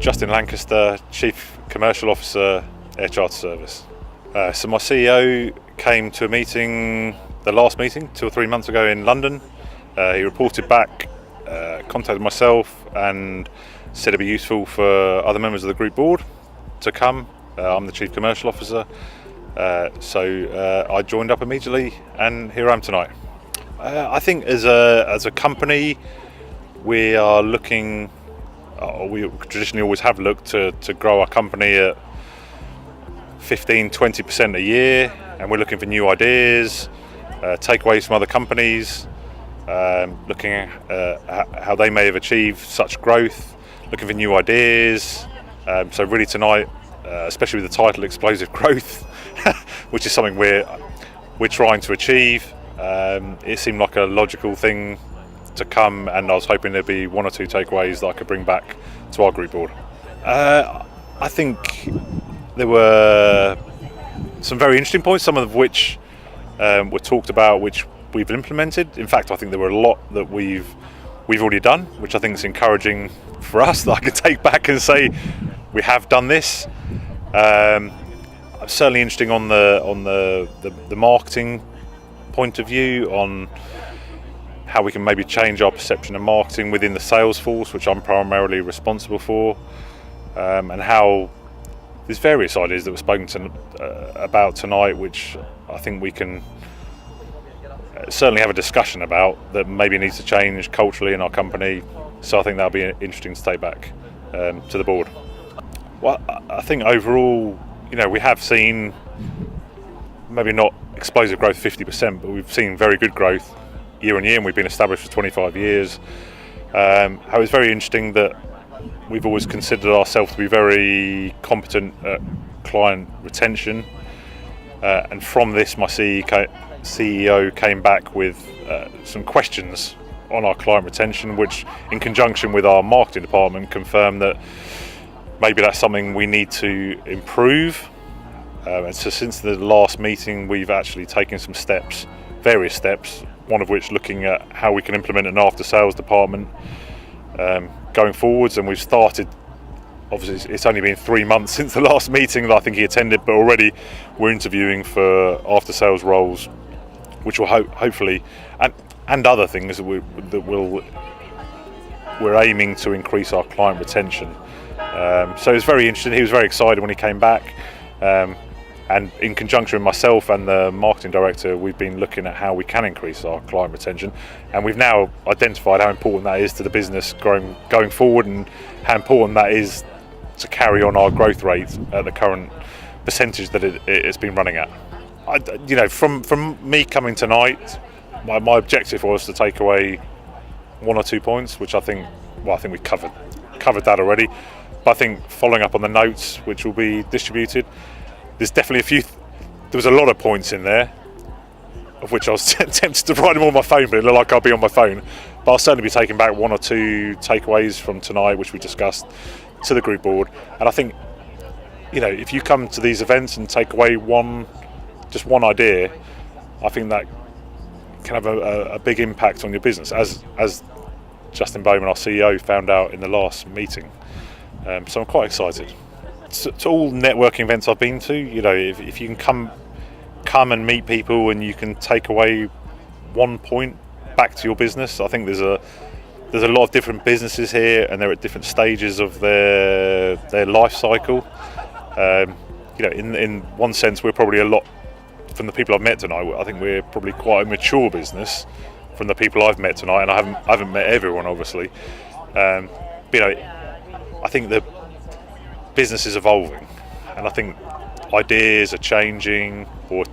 Justin Lancaster, Chief Commercial Officer, Air Charter Service. So my CEO came to a meeting, the last meeting, 2 or 3 months ago in London. He reported back, contacted myself and said it'd be useful for other members of the group board to come. I'm the Chief Commercial Officer, so I joined up immediately and here I am tonight. I think as a company we are looking, we traditionally always have looked to grow our company at 15-20% a year, and we're looking for new ideas, takeaways from other companies, looking at how they may have achieved such growth, looking for new ideas. So really tonight, especially with the title Explosive Growth, which is something we're trying to achieve, it seemed like a logical thing to come, and I was hoping there'd be 1 or 2 takeaways that I could bring back to our group board. I think there were some very interesting points, some of which were talked about, which we've implemented. In fact, I think there were a lot that we've already done, which I think is encouraging for us, that I could take back and say we have done this. Certainly interesting on the marketing point of view, on how we can maybe change our perception of marketing within the sales force, which I'm primarily responsible for, and how there's various ideas that were spoken about tonight, which I think we can certainly have a discussion about, that maybe needs to change culturally in our company. So I think that'll be interesting to take back to the board. Well, I think overall, we have seen maybe not explosive growth 50%, but we've seen very good growth year on year, and we've been established for 25 years. It was very interesting that we've always considered ourselves to be very competent at client retention, and from this my CEO came back with some questions on our client retention, which in conjunction with our marketing department confirmed that maybe that's something we need to improve. And so since the last meeting we've actually taken some steps, various steps, one of which looking at how we can implement an after sales department going forwards. And we've started, obviously it's only been 3 months since the last meeting that I think he attended, but already we're interviewing for after sales roles, which will hopefully, and other things that we're aiming to increase our client retention. So it's very interesting. He was very excited when he came back, and in conjunction with myself and the marketing director, we've been looking at how we can increase our client retention, and we've now identified how important that is to the business going forward, and how important that is to carry on our growth rate at the current percentage that it's been running at. From me coming tonight, my objective was to take away 1 or 2 points, which I think we covered that already. But I think following up on the notes, which will be distributed, there's definitely there was a lot of points in there, of which I was tempted to write them on my phone, but it looked like I'll be on my phone. But I'll certainly be taking back 1 or 2 takeaways from tonight, which we discussed, to the group board. And I think, if you come to these events and take away just one idea, I think that can have a big impact on your business, as Justin Bowman, our CEO, found out in the last meeting. So I'm quite excited. To all networking events I've been to, if you can come and meet people and you can take away 1 point back to your business, I think there's a lot of different businesses here, and they're at different stages of their life cycle. In one sense, we're probably a lot, from the people I've met tonight, I think we're probably quite a mature business from the people I've met tonight, and I haven't met everyone, obviously. I think the business is evolving, and I think ideas are changing, or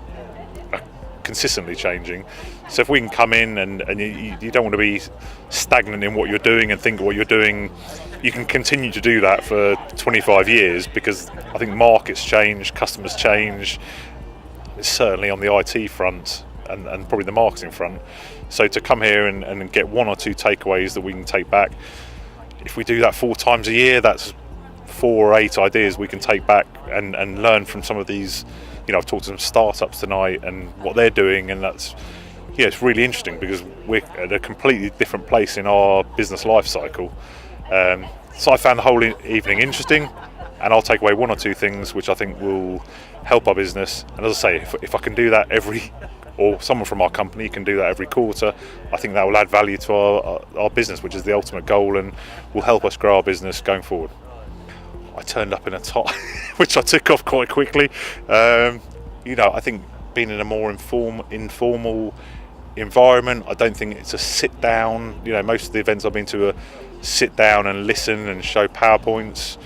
are consistently changing. So if we can come in and you don't want to be stagnant in what you're doing and think what you're doing, you can continue to do that for 25 years, because I think markets change, customers change, certainly on the IT front and probably the marketing front. So to come here and get 1 or 2 takeaways that we can take back, if we do that 4 times a year, that's 4 or 8 ideas we can take back and learn from some of these. I've talked to some startups tonight and what they're doing, and that's, it's really interesting, because we're at a completely different place in our business life cycle, So I found the whole evening interesting, and I'll take away one or two things which I think will help our business. And as I say, if I can do that or someone from our company can do that every quarter, I think that will add value to our business, which is the ultimate goal, and will help us grow our business going forward. I turned up in a top, which I took off quite quickly. I think being in a more informal environment, I don't think it's a sit down. Most of the events I've been to are sit down and listen and show PowerPoints,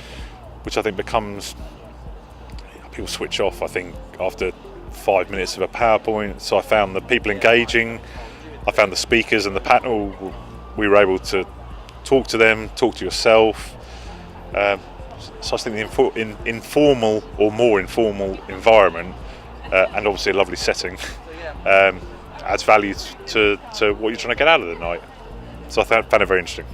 which I think becomes, people switch off, I think, after 5 minutes of a PowerPoint. So I found the people engaging, I found the speakers and the panel, we were able to talk to them, talk to yourself. So I think the informal or more informal environment, and obviously a lovely setting, adds value to what you're trying to get out of the night. So I found it very interesting.